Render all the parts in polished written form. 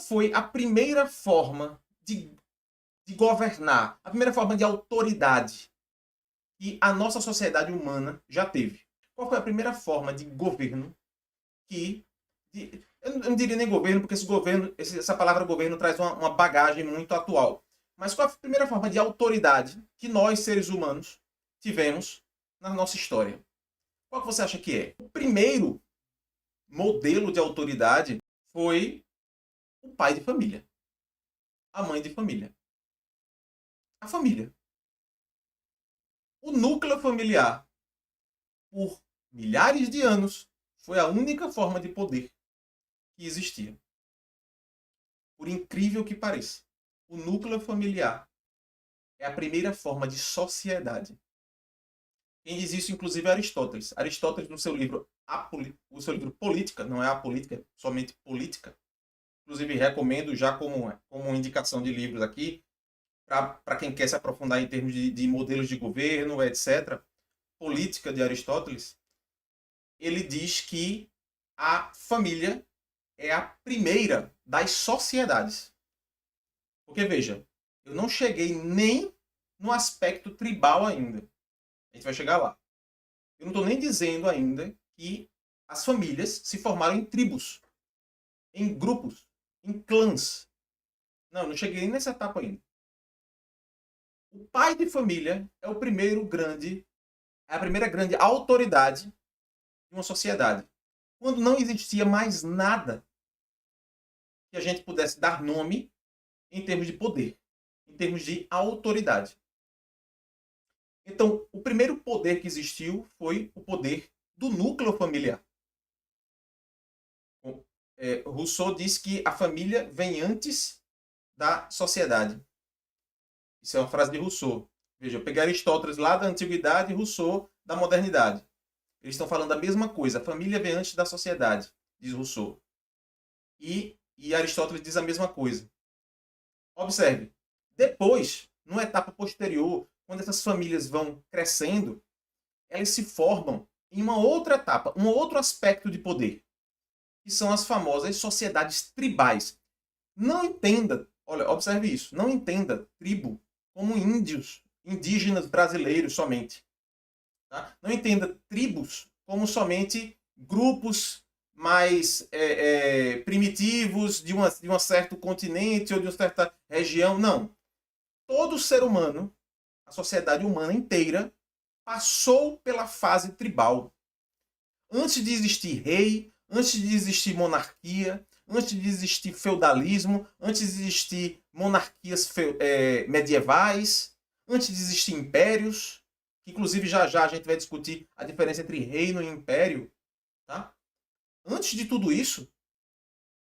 foi a primeira forma de governar, a primeira forma de autoridade que a nossa sociedade humana já teve? Qual foi a primeira forma de governo que... eu não diria nem governo, porque essa palavra governo traz uma bagagem muito atual. Mas qual a primeira forma de autoridade que nós, seres humanos, tivemos na nossa história? Qual que você acha que é? O primeiro modelo de autoridade foi o pai de família, a mãe de família, a família. O núcleo familiar, por milhares de anos, foi a única forma de poder que existia. Por incrível que pareça, o núcleo familiar é a primeira forma de sociedade. Quem diz isso, inclusive, é Aristóteles. Aristóteles, no seu livro, o seu livro Política, não é a política, é somente política. Inclusive, recomendo já como indicação de livros aqui, para quem quer se aprofundar em termos de modelos de governo, etc. Política de Aristóteles, ele diz que a família é a primeira das sociedades. Porque, veja, eu não cheguei nem no aspecto tribal ainda. A gente vai chegar lá. Eu não estou nem dizendo ainda que as famílias se formaram em tribos, em grupos, em clãs. Não cheguei nem nessa etapa ainda. O pai de família é a primeira grande autoridade de uma sociedade. Quando não existia mais nada que a gente pudesse dar nome em termos de poder, em termos de autoridade. Então, o primeiro poder que existiu foi o poder do núcleo familiar. Rousseau diz que a família vem antes da sociedade. Isso é uma frase de Rousseau. Veja, eu peguei Aristóteles lá da antiguidade e Rousseau da modernidade. Eles estão falando a mesma coisa. A família vem antes da sociedade, diz Rousseau. E Aristóteles diz a mesma coisa. Observe. Depois, numa etapa posterior, quando essas famílias vão crescendo, elas se formam em uma outra etapa, um outro aspecto de poder, que são as famosas sociedades tribais. Não entenda, olha, observe isso, não entenda tribo como indígenas brasileiros somente. Tá? Não entenda tribos como somente grupos mais primitivos de um certo continente ou de uma certa região. Não. Todo ser humano, a sociedade humana inteira, passou pela fase tribal. Antes de existir rei, antes de existir monarquia, antes de existir feudalismo, antes de existir monarquias medievais, antes de existir impérios, que inclusive já a gente vai discutir a diferença entre reino e império. Tá? Antes de tudo isso,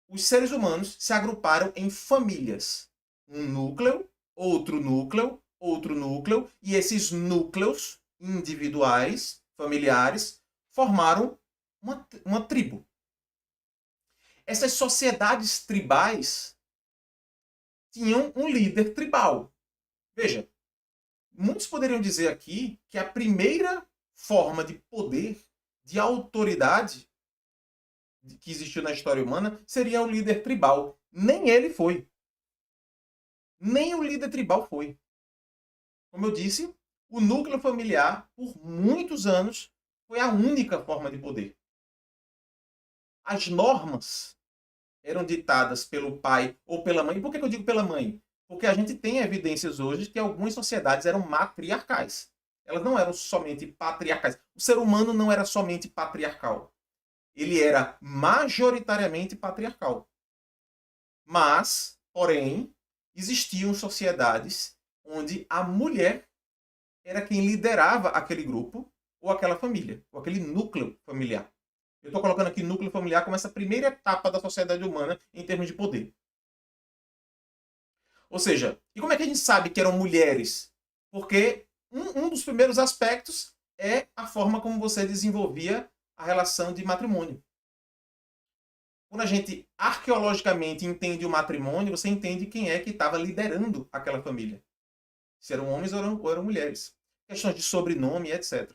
os seres humanos se agruparam em famílias. Um núcleo, outro núcleo, outro núcleo, e esses núcleos individuais, familiares, formaram uma tribo. Essas sociedades tribais tinham um líder tribal. Veja, muitos poderiam dizer aqui que a primeira forma de poder, de autoridade que existiu na história humana seria o líder tribal. Nem ele foi. Nem o líder tribal foi. Como eu disse, o núcleo familiar, por muitos anos, foi a única forma de poder. As normas eram ditadas pelo pai ou pela mãe. Por que eu digo pela mãe? Porque a gente tem evidências hoje que algumas sociedades eram matriarcais. Elas não eram somente patriarcais. O ser humano não era somente patriarcal. Ele era majoritariamente patriarcal. Mas, porém, existiam sociedades onde a mulher era quem liderava aquele grupo, ou aquela família, ou aquele núcleo familiar. Eu estou colocando aqui núcleo familiar como essa primeira etapa da sociedade humana em termos de poder. Ou seja, e como é que a gente sabe que eram mulheres? Porque um dos primeiros aspectos é a forma como você desenvolvia a relação de matrimônio. Quando a gente arqueologicamente entende o matrimônio, você entende quem é que estava liderando aquela família. Se eram homens ou eram mulheres. Questões de sobrenome, etc.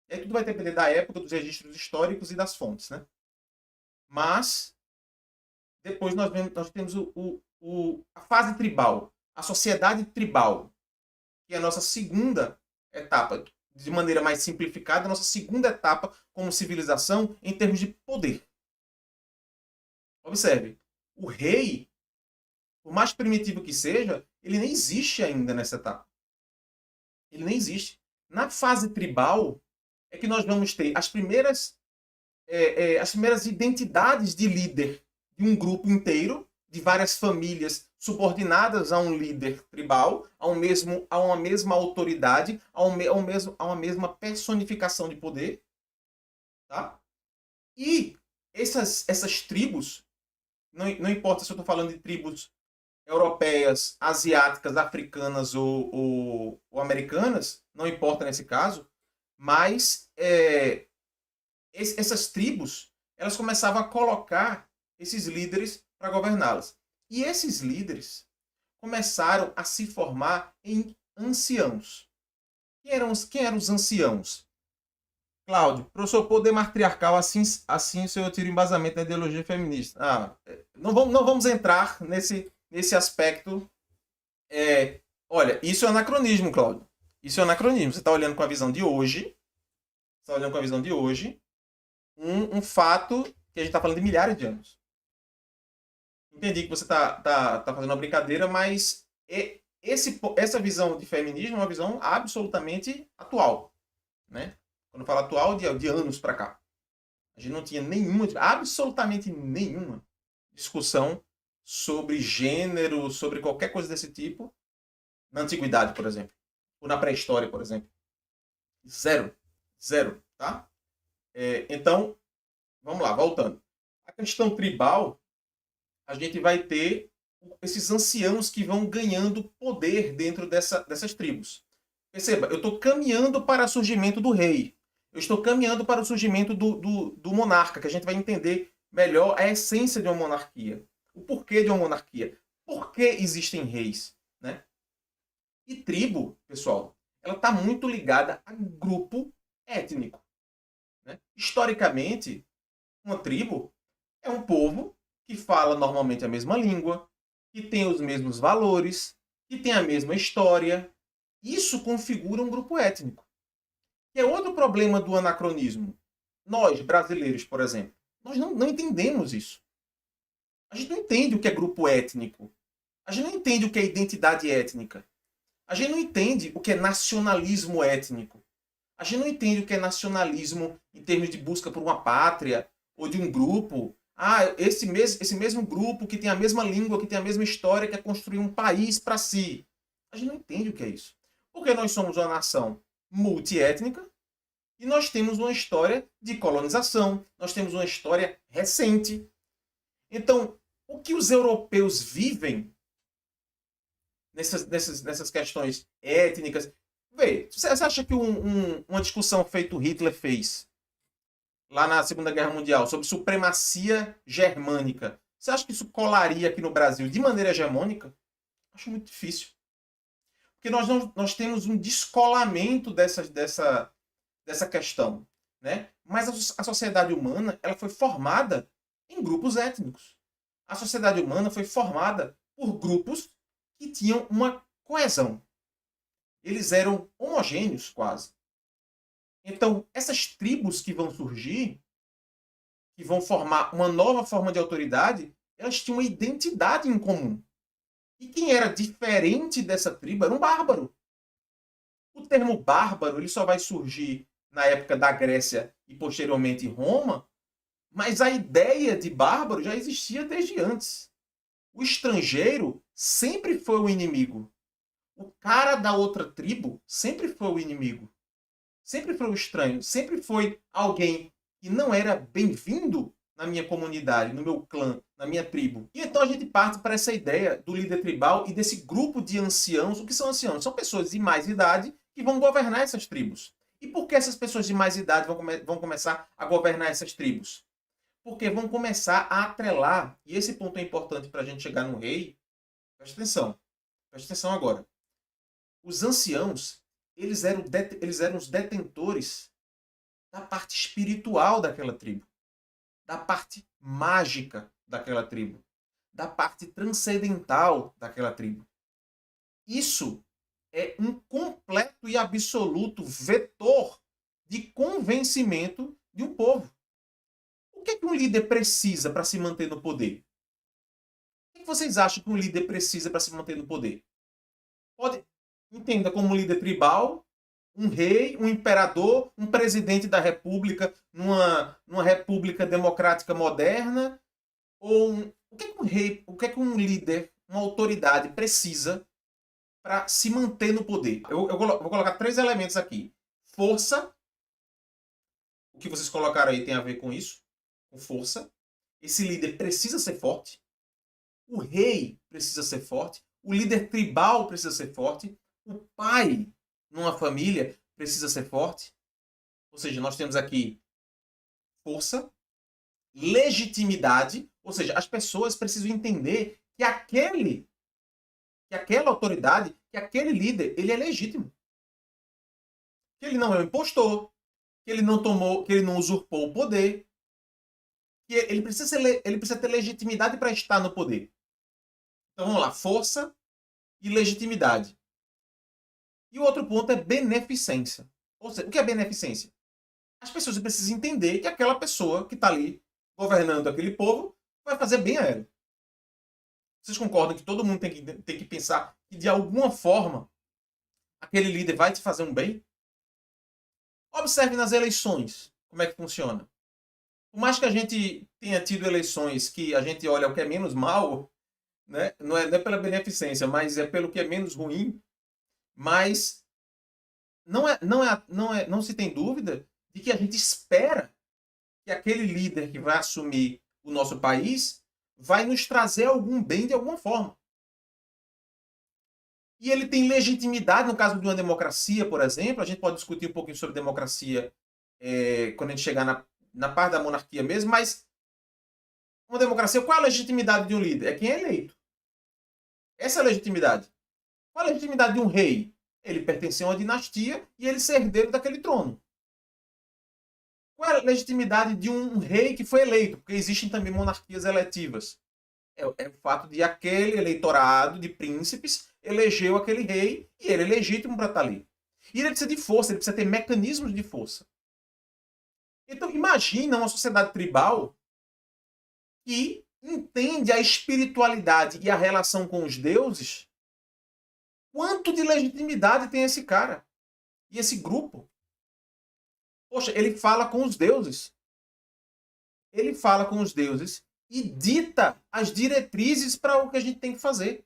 E aí tudo vai depender da época, dos registros históricos e das fontes. Né? Mas Depois nós temos a fase tribal, a sociedade tribal, que é a nossa segunda etapa, de maneira mais simplificada, a nossa segunda etapa como civilização em termos de poder. Observe, o rei, por mais primitivo que seja, ele nem existe ainda nessa etapa. Ele nem existe. Na fase tribal é que nós vamos ter as primeiras identidades de líder de um grupo inteiro, de várias famílias subordinadas a um líder tribal, a uma mesma autoridade, a uma mesma personificação de poder. Tá? E essas tribos, não importa se eu estou falando de tribos europeias, asiáticas, africanas ou americanas, não importa nesse caso, mas essas tribos, elas começavam a colocar esses líderes para governá-las. E esses líderes começaram a se formar em anciãos. Quem eram os anciãos? Cláudio, professor, poder matriarcal, assim o senhor tira embasamento da ideologia feminista. Não vamos entrar nesse aspecto. Olha, isso é anacronismo, Cláudio. Isso é anacronismo. Você está olhando com a visão de hoje. Você está olhando com a visão de hoje. Um fato que a gente está falando de milhares de anos. Entendi que você tá fazendo uma brincadeira, mas essa visão de feminismo é uma visão absolutamente atual. Né? Quando eu falo atual, de anos para cá. A gente não tinha absolutamente nenhuma discussão sobre gênero, sobre qualquer coisa desse tipo, na antiguidade, por exemplo. Ou na pré-história, por exemplo. Zero. Zero, tá? Então, vamos lá, voltando. A questão tribal, a gente vai ter esses anciãos que vão ganhando poder dentro dessas tribos. Perceba, eu estou caminhando para o surgimento do rei. Eu estou caminhando para o surgimento do monarca, que a gente vai entender melhor a essência de uma monarquia. O porquê de uma monarquia. Por que existem reis? Né? E tribo, pessoal, ela está muito ligada a grupo étnico. Né? Historicamente, uma tribo é um povo que fala normalmente a mesma língua, que tem os mesmos valores, que tem a mesma história. Isso configura um grupo étnico. Que é outro problema do anacronismo. Nós, brasileiros, por exemplo, nós não entendemos isso. A gente não entende o que é grupo étnico. A gente não entende o que é identidade étnica. A gente não entende o que é nacionalismo étnico. A gente não entende o que é nacionalismo em termos de busca por uma pátria ou de um grupo. Esse mesmo grupo que tem a mesma língua, que tem a mesma história, quer construir um país para si. A gente não entende o que é isso. Porque nós somos uma nação multiétnica e nós temos uma história de colonização, nós temos uma história recente. Então, o que os europeus vivem nessas questões étnicas... Vê, você acha que uma discussão feita o Hitler fez lá na Segunda Guerra Mundial sobre supremacia germânica, você acha que isso colaria aqui no Brasil de maneira hegemônica? Acho muito difícil. Porque nós temos um descolamento dessa questão. Né? Mas a sociedade humana ela foi formada em grupos étnicos. A sociedade humana foi formada por grupos que tinham uma coesão. Eles eram homogêneos quase. Então, essas tribos que vão surgir, que vão formar uma nova forma de autoridade, elas tinham uma identidade em comum. E quem era diferente dessa tribo era um bárbaro. O termo bárbaro ele só vai surgir na época da Grécia e posteriormente em Roma, mas a ideia de bárbaro já existia desde antes. O estrangeiro sempre foi o inimigo. O cara da outra tribo sempre foi o inimigo. Sempre foi o estranho. Sempre foi alguém que não era bem-vindo na minha comunidade, no meu clã, na minha tribo. E então a gente parte para essa ideia do líder tribal e desse grupo de anciãos. O que são anciãos? São pessoas de mais idade que vão governar essas tribos. E por que essas pessoas de mais idade vão começar a governar essas tribos? Porque vão começar a atrelar, e esse ponto é importante para a gente chegar no rei. Presta atenção agora. Os anciãos, eles eram os detentores da parte espiritual daquela tribo, da parte mágica daquela tribo. da parte transcendental daquela tribo. Isso é um completo e absoluto vetor de convencimento de um povo. O que é que um líder precisa para se manter no poder? O que vocês acham que um líder precisa para se manter no poder? Entenda como um líder tribal, um rei, um imperador, um presidente da república, numa república democrática moderna, o que é que um rei, o que é que um líder, uma autoridade precisa para se manter no poder? Eu vou colocar 3 elementos aqui. Força, o que vocês colocaram aí tem a ver com isso, com força. Esse líder precisa ser forte. O rei precisa ser forte. O líder tribal precisa ser forte. O pai, numa família, precisa ser forte. Ou seja, nós temos aqui força, legitimidade, ou seja, as pessoas precisam entender que aquela autoridade, que aquele líder, ele é legítimo. Que ele não é um impostor, que ele não usurpou o poder, que ele precisa ter legitimidade para estar no poder. Então vamos lá, força e legitimidade. E o outro ponto é beneficência. Ou seja, o que é beneficência? As pessoas precisam entender que aquela pessoa que está ali governando aquele povo vai fazer bem a ela. Vocês concordam que todo mundo tem que pensar que de alguma forma aquele líder vai te fazer um bem? Observe nas eleições como é que funciona. Por mais que a gente tenha tido eleições que a gente olha o que é menos mal, né? Não é pela beneficência, mas é pelo que é menos ruim. Mas não se tem dúvida de que a gente espera que aquele líder que vai assumir o nosso país vai nos trazer algum bem de alguma forma. E ele tem legitimidade, no caso de uma democracia, por exemplo, a gente pode discutir um pouquinho sobre democracia quando a gente chegar na parte da monarquia mesmo, mas uma democracia, qual é a legitimidade de um líder? É quem é eleito. Essa é a legitimidade. Qual é a legitimidade de um rei? Ele pertence a uma dinastia e ele ser herdeiro daquele trono. Qual é a legitimidade de um rei que foi eleito? Porque existem também monarquias eletivas. É o fato de aquele eleitorado de príncipes elegeu aquele rei e ele é legítimo para estar ali. E ele precisa de força, ele precisa ter mecanismos de força. Então, imagina uma sociedade tribal que entende a espiritualidade e a relação com os deuses. Quanto de legitimidade tem esse cara e esse grupo? Poxa, ele fala com os deuses. Ele fala com os deuses e dita as diretrizes para o que a gente tem que fazer.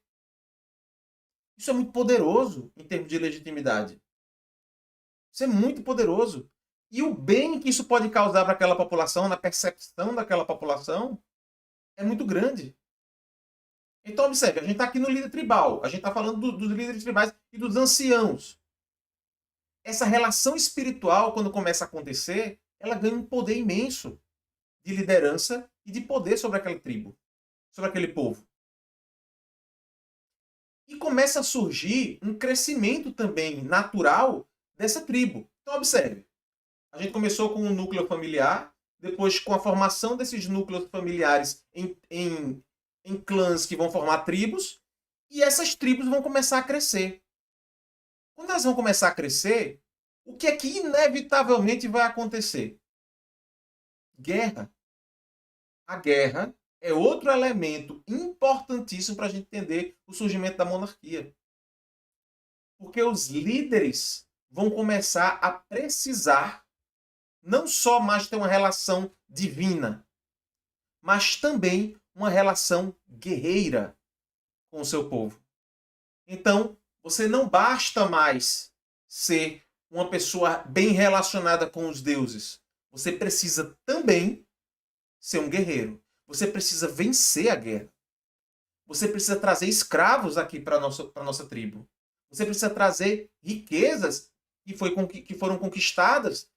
Isso é muito poderoso em termos de legitimidade. Isso é muito poderoso. E o bem que isso pode causar para aquela população, na percepção daquela população, é muito grande. Então, observe, a gente está aqui no líder tribal. A gente está falando dos líderes tribais e dos anciãos. Essa relação espiritual, quando começa a acontecer, ela ganha um poder imenso de liderança e de poder sobre aquela tribo, sobre aquele povo. E começa a surgir um crescimento também natural dessa tribo. Então, observe. A gente começou com um núcleo familiar, depois com a formação desses núcleos familiares em clãs que vão formar tribos, e essas tribos vão começar a crescer. Quando elas vão começar a crescer, o que é que inevitavelmente vai acontecer? Guerra. A guerra é outro elemento importantíssimo para a gente entender o surgimento da monarquia. Porque os líderes vão começar a precisar não só mais ter uma relação divina, mas também uma relação guerreira com o seu povo. Então, você não basta mais ser uma pessoa bem relacionada com os deuses. Você precisa também ser um guerreiro. Você precisa vencer a guerra. Você precisa trazer escravos aqui para a nossa tribo. Você precisa trazer riquezas que foram conquistadas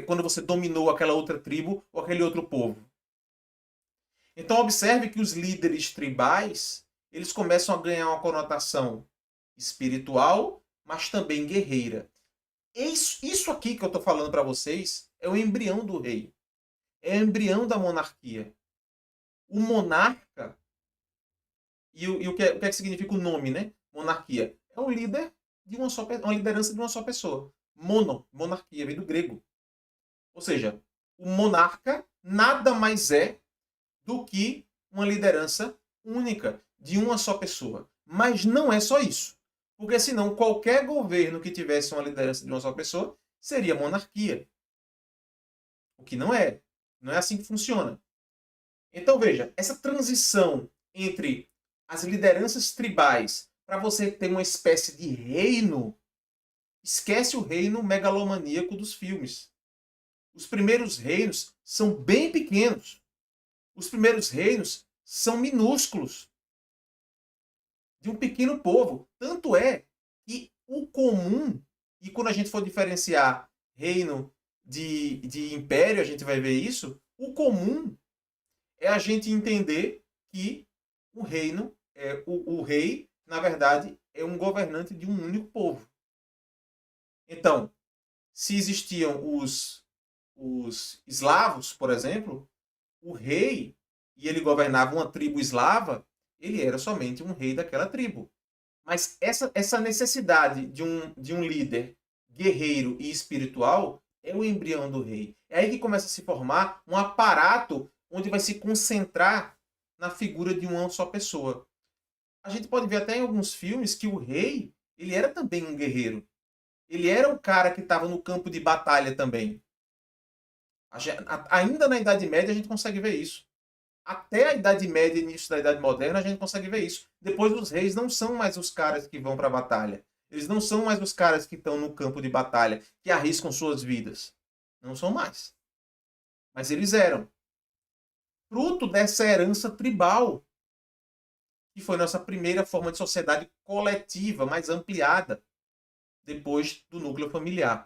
quando você dominou aquela outra tribo ou aquele outro povo. Então observe que os líderes tribais, eles começam a ganhar uma conotação espiritual, mas também guerreira. Isso aqui que eu estou falando para vocês é o embrião do rei. É o embrião da monarquia. O monarca, E o que é que significa o nome, né? Monarquia. É um líder de uma liderança de uma só pessoa. Monarquia, vem do grego. Ou seja, o monarca nada mais é do que uma liderança única, de uma só pessoa. Mas não é só isso. Porque senão qualquer governo que tivesse uma liderança de uma só pessoa seria monarquia. O que não é. Não é assim que funciona. Então veja, essa transição entre as lideranças tribais para você ter uma espécie de reino, esquece o reino megalomaníaco dos filmes. Os primeiros reinos são bem pequenos. Os primeiros reinos são minúsculos, de um pequeno povo. Tanto é que o comum, e quando a gente for diferenciar reino de império, a gente vai ver isso, o comum é a gente entender que o reino, o rei, na verdade, é um governante de um único povo. Então, se existiam os eslavos, por exemplo, o rei, e ele governava uma tribo eslava, ele era somente um rei daquela tribo. Mas essa necessidade de um líder guerreiro e espiritual é o embrião do rei. É aí que começa a se formar um aparato onde vai se concentrar na figura de uma só pessoa. A gente pode ver até em alguns filmes que o rei, ele era também um guerreiro. Ele era o cara que estava no campo de batalha também. Ainda na Idade Média a gente consegue ver isso. Até a Idade Média e início da Idade Moderna a gente consegue ver isso. Depois os reis não são mais os caras que vão para a batalha. Eles não são mais os caras que estão no campo de batalha, que arriscam suas vidas. Não são mais. Mas eles eram. Fruto dessa herança tribal, que foi nossa primeira forma de sociedade coletiva, mais ampliada, depois do núcleo familiar.